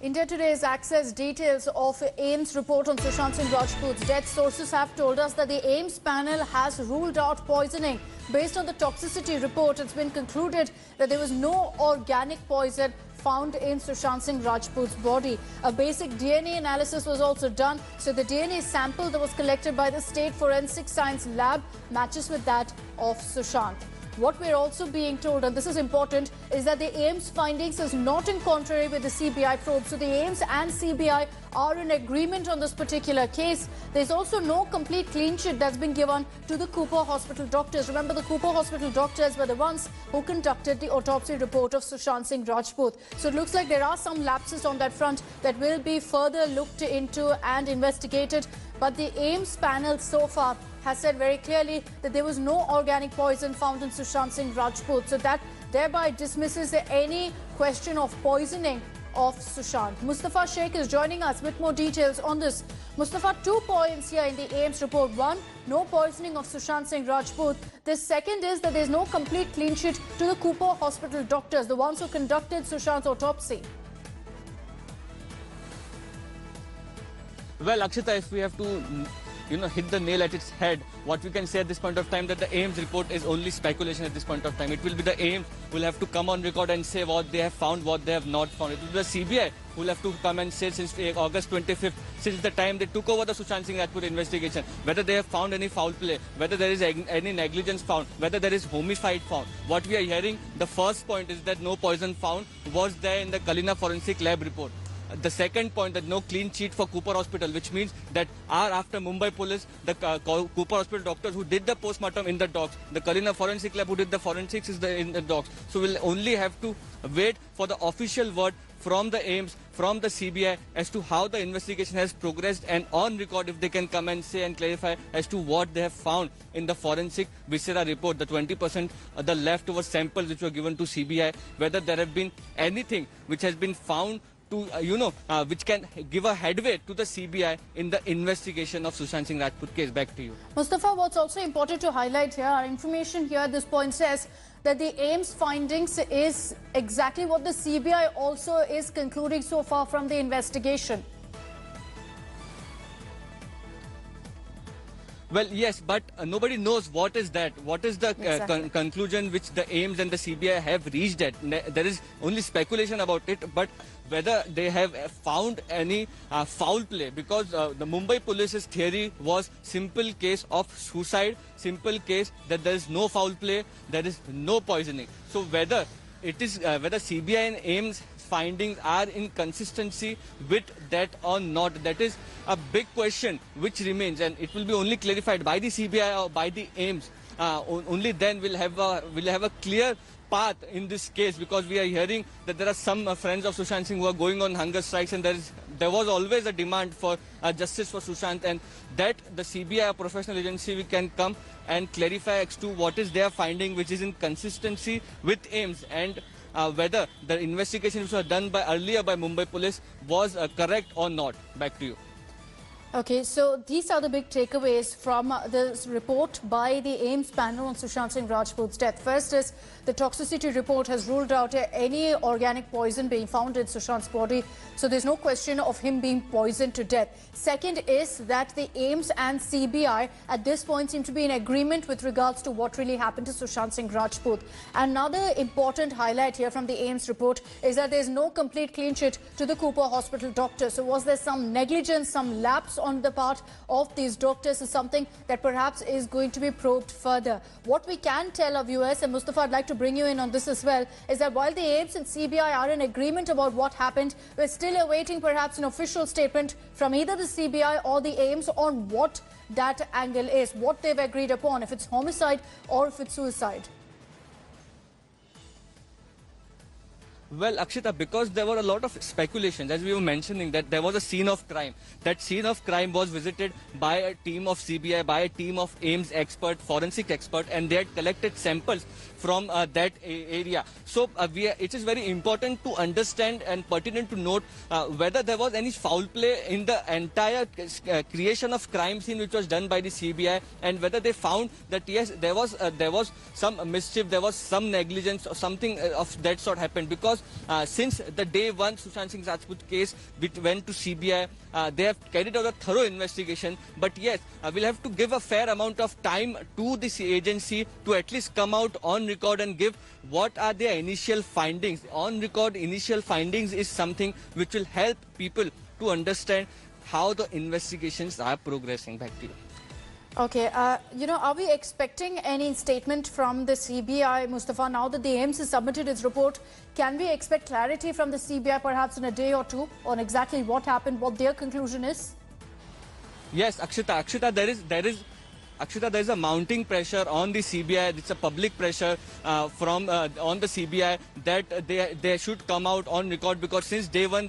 India Today has accessed details of AIIMS report on Sushant Singh Rajput's death. Sources have told us that the AIIMS panel has ruled out poisoning. Based on the toxicity report, it's been concluded that there was no organic poison found in Sushant Singh Rajput's body. A basic DNA analysis was also done. So the DNA sample that was collected by the State Forensic Science Lab matches with that of Sushant. What we're also being told, and this is important, is that the AIIMS findings is not in contrary with the CBI probe. So the AIIMS and CBI are in agreement on this particular case. There's also no complete clean sheet that's been given to the Cooper Hospital doctors. Remember, the Cooper Hospital doctors were the ones who conducted the autopsy report of Sushant Singh Rajput. So it looks like there are some lapses on that front that will be further looked into and investigated. But the AIIMS panel so far has said very clearly that there was no organic poison found in Sushant Singh Rajput. So that thereby dismisses any question of poisoning of Sushant. Mustafa Sheikh is joining us with more details on this. Mustafa, 2 points here in the AIIMS report. One, no poisoning of Sushant Singh Rajput. The second is that there's no complete clean sheet to the Cooper Hospital doctors, the ones who conducted Sushant's autopsy. Well, Akshita, if we have to hit the nail at its head, what we can say at this point of time that the AIIMS report is only speculation at this point of time. It will be the AIIMS who will have to come on record and say what they have found, what they have not found. It will be the CBI who will have to come and say since August 25th, since the time they took over the Sushant Singh Rajput investigation, whether they have found any foul play, whether there is any negligence found, whether there is homicide found. What we are hearing, the first point is that no poison found was there in the Kalina Forensic Lab report. The second point, that no clean sheet for Cooper Hospital, which means that after Mumbai police, the Cooper Hospital doctors who did the postmortem in the docs, the Kalina Forensic Lab who did the forensics is in the docs. So we'll only have to wait for the official word from the AIIMS, from the CBI as to how the investigation has progressed, and on record if they can come and say and clarify as to what they have found in the forensic viscera report, the 20% the leftover samples which were given to CBI, whether there have been anything which has been found to, which can give a headway to the CBI in the investigation of Sushant Singh Rajput case. Back to you. Mustafa, what's also important to highlight here, our information here at this point says that the AIIMS findings is exactly what the CBI also is concluding so far from the investigation. Well, yes, but nobody knows what is that. What is the conclusion which the AIIMS and the CBI have reached at? There is only speculation about it, but whether they have found any foul play, because the Mumbai police's theory was simple case of suicide, simple case that there is no foul play, there is no poisoning. So whether it is whether CBI and AIIMS findings are in consistency with that or not, that is a big question which remains, and it will be only clarified by the CBI or by the AIIMS. Only then we'll have a clear path in this case, because we are hearing that there are some friends of Sushant Singh who are going on hunger strikes, and there was always a demand for justice for Sushant, and that the CBI, a professional agency, we can come and clarify as to what is their finding which is in consistency with AIIMS, and whether the investigation which was done earlier by Mumbai police was correct or not. Back to you. Okay, so these are the big takeaways from this report by the AIIMS panel on Sushant Singh Rajput's death. First is the toxicity report has ruled out any organic poison being found in Sushant's body. So there's no question of him being poisoned to death. Second is that the AIIMS and CBI at this point seem to be in agreement with regards to what really happened to Sushant Singh Rajput. Another important highlight here from the AIIMS report is that there's no complete clean sheet to the Cooper Hospital doctor. So was there some negligence, some lapse on the part of these doctors is something that perhaps is going to be probed further. What we can tell our viewers, and Mustafa, I'd like to bring you in on this as well, is that while the AIIMS and CBI are in agreement about what happened, we're still awaiting perhaps an official statement from either the CBI or the AIIMS on what that angle is, what they've agreed upon, if it's homicide or if it's suicide. Well, Akshita, because there were a lot of speculations, as we were mentioning, that there was a scene of crime. That scene of crime was visited by a team of CBI, by a team of AIIMS expert, forensic expert, and they had collected samples from that area. So it is very important to understand and pertinent to note whether there was any foul play in the entire creation of crime scene which was done by the CBI, and whether they found that yes, there was some mischief, there was some negligence or something of that sort happened. Because because since the day one Sushant Singh Rajput case went to CBI, they have carried out a thorough investigation. But yes, we'll have to give a fair amount of time to this agency to at least come out on record and give what are their initial findings. On record initial findings is something which will help people to understand how the investigations are progressing. Back to you. Okay, are we expecting any statement from the CBI, Mustafa, now that the AIIMS has submitted its report? Can we expect clarity from the CBI perhaps in a day or two on exactly what happened, what their conclusion is? Yes, Akshita, there is a mounting pressure on the CBI. It's a public pressure on the CBI that they should come out on record, because since day one,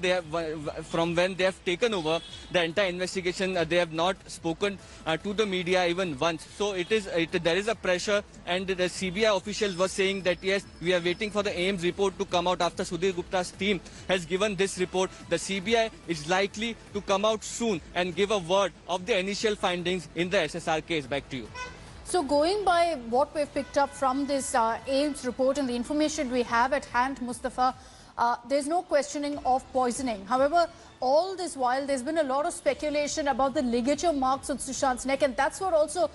from when they have taken over the entire investigation, they have not spoken to the media even once. So there is a pressure, and the CBI officials were saying that yes, we are waiting for the AIIMS report to come out. After Sudhir Gupta's team has given this report, the CBI is likely to come out soon and give a word of the initial findings in the SSR case. Back to you. So going by what we've picked up from this AIIMS report and the information we have at hand, Mustafa, there's no questioning of poisoning. However, all this while, there's been a lot of speculation about the ligature marks on Sushant's neck, and that's what also,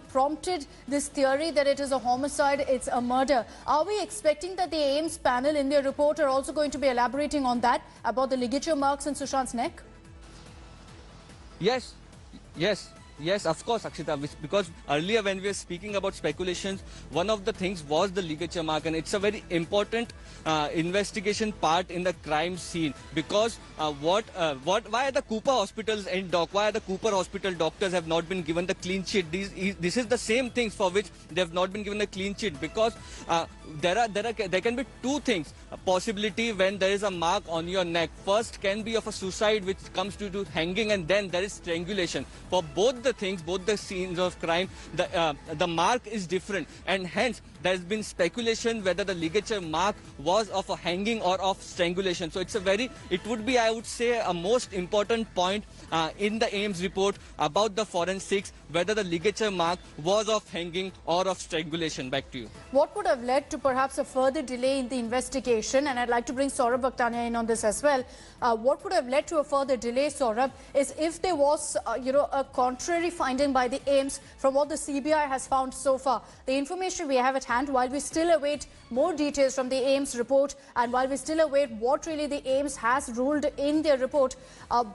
prompted this theory that it is a homicide, it's a murder. Are we expecting that the AIIMS panel in their report are also going to be elaborating on that, about the ligature marks on Sushant's neck? Yes, of course, Akshita, because earlier when we were speaking about speculations, one of the things was the ligature mark, and it's a very important investigation part in the crime scene, because why are the Cooper hospitals and why are the Cooper hospital doctors have not been given the clean sheet? This is the same things for which they have not been given the clean sheet, because there can be two things. A possibility when there is a mark on your neck. First can be of a suicide, which comes to hanging, and then there is strangulation. For both the things, both the scenes of crime, the mark is different, and hence there has been speculation whether the ligature mark was of a hanging or of strangulation. So it would be, I would say, a most important point in the AIIMS report about the forensics, whether the ligature mark was of hanging or of strangulation. Back to you. What would have led to perhaps a further delay in the investigation, and I'd like to bring Saurabh Bhaktania in on this as well. What would have led to a further delay, Saurabh, is if there was, a contrary finding by the AIIMS from what the CBI has found so far. The information we have at hand, while we still await more details from the AIIMS report, and while we still await what really the AIIMS has ruled in their report,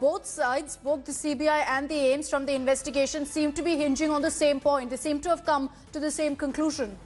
both sides, both the CBI and the AIIMS from the investigation, seem to be hinging on the same point. They seem to have come to the same conclusion.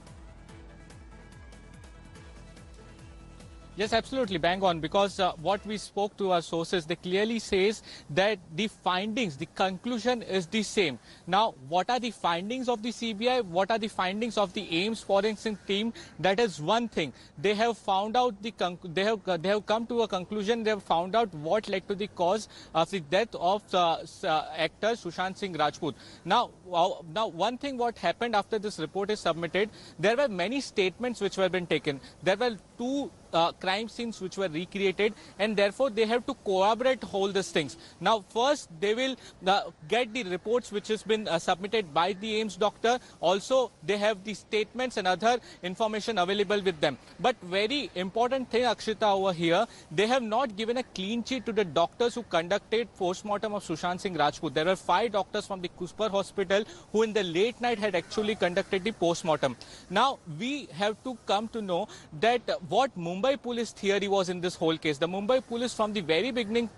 Yes, absolutely, bang on, because what we spoke to our sources, they clearly says that the findings, the conclusion is the same. Now, what are the findings of the CBI? What are the findings of the AIIMS forensic team? That is one thing. They have found out they have come to a conclusion. They have found out what led to the cause of the death of actor Sushant Singh Rajput. Now, one thing what happened after this report is submitted, there were many statements which were been taken. There were two crime scenes which were recreated, and therefore they have to corroborate all these things. Now, first they will get the reports which has been submitted by the AIIMS doctor. Also, they have the statements and other information available with them. But very important thing, Akshita, over here, they have not given a clean sheet to the doctors who conducted post-mortem of Sushant Singh Rajput. There were 5 doctors from the Cooper hospital who in the late night had actually conducted the post-mortem. Now, we have to come to know that what Mumbai police theory was in this whole case. The Mumbai police from the very beginning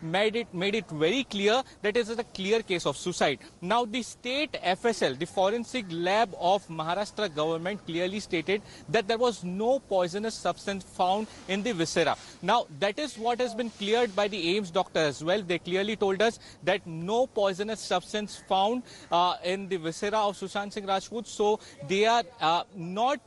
made it very clear that it is a clear case of suicide. Now, the state FSL, the forensic lab of Maharashtra government, clearly stated that there was no poisonous substance found in the viscera. Now, that is what has been cleared by the AIIMS doctor as well. They clearly told us that no poisonous substance found in the viscera of Sushant Singh Rajput. So they are not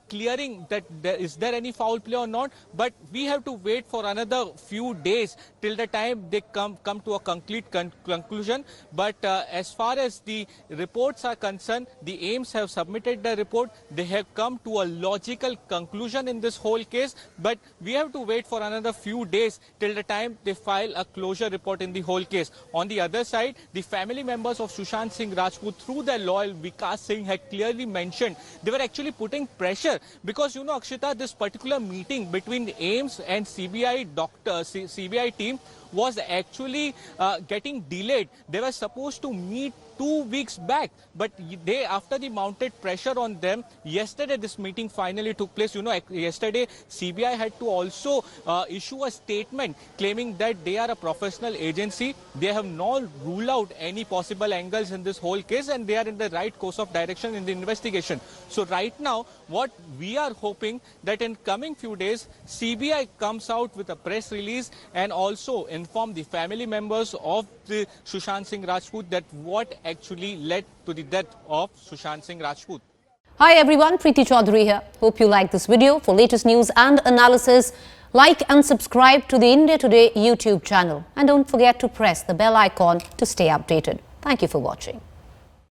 clearing that is there any foul play or not. But we have to wait for another few days till the time they come to a complete conclusion. But as far as the reports are concerned, the AIIMS have submitted the report. They have come to a logical conclusion in this whole case. But we have to wait for another few days till the time they file a closure report in the whole case. On the other side, the family members of Sushant Singh Rajput, through their lawyer Vikas Singh, had clearly mentioned they were actually putting pressure because, Akshita, this particular meeting between AIMS and CBI team was actually getting delayed. They were supposed to meet 2 weeks back, but after the mounted pressure on them, yesterday this meeting finally took place. You know, yesterday CBI had to also issue a statement claiming that they are a professional agency. They have not ruled out any possible angles in this whole case, and they are in the right course of direction in the investigation. So right now, what we are hoping that in coming few days, CBI comes out with a press release and also inform the family members of the Sushant Singh Rajput that what actually led to the death of Sushant Singh Rajput. Hi everyone, Preeti Chaudhary here. Hope you like this video. For latest news and analysis, like and subscribe to the India Today YouTube channel. And don't forget to press the bell icon to stay updated. Thank you for watching.